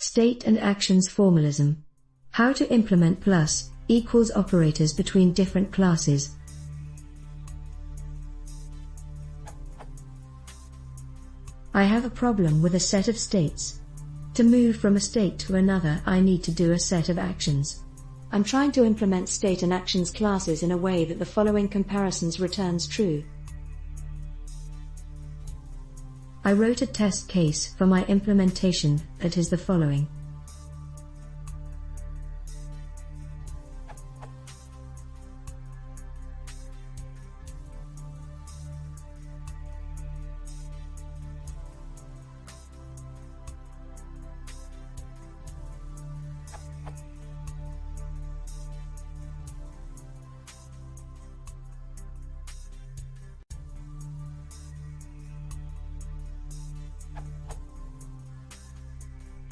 State and actions formalism. How to implement plus equals operators between different classes. I have a problem with a set of states. To move from a state to another, I need to do a set of actions. I'm trying to implement state and actions classes in a way that the following comparisons returns true. I wrote a test case for my implementation that is the following.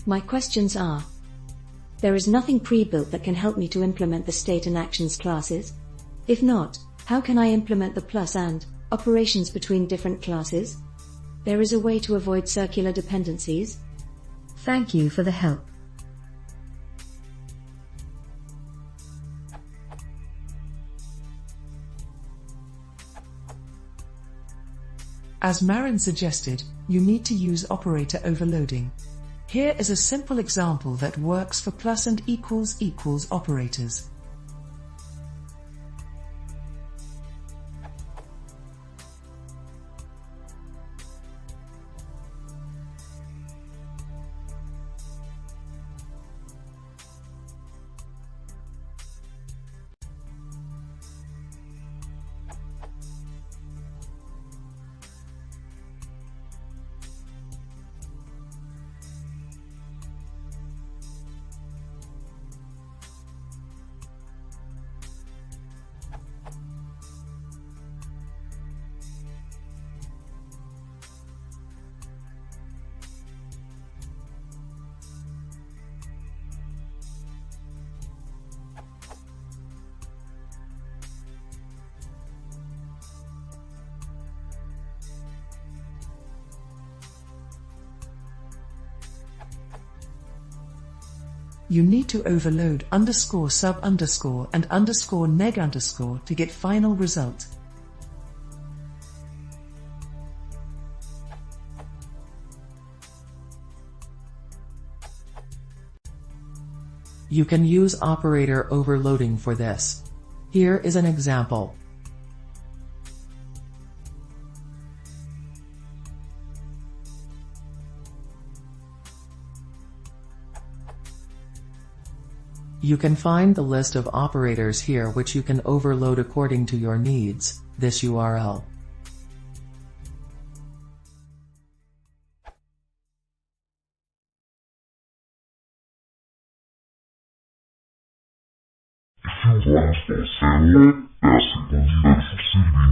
My questions are: there is nothing pre-built that can help me to implement the state and actions classes? If not, how can I implement the plus and operations between different classes? There is a way to avoid circular dependencies? Thank you for the help. As Marin suggested, you need to use operator overloading. Here is a simple example that works for plus and equals operators. You need to overload _sub_ and _neg_ to get final result. You can use operator overloading for this. Here is an example. You can find the list of operators here which you can overload according to your needs, this URL. If you want to sell it, peça com dinheiro subsídio.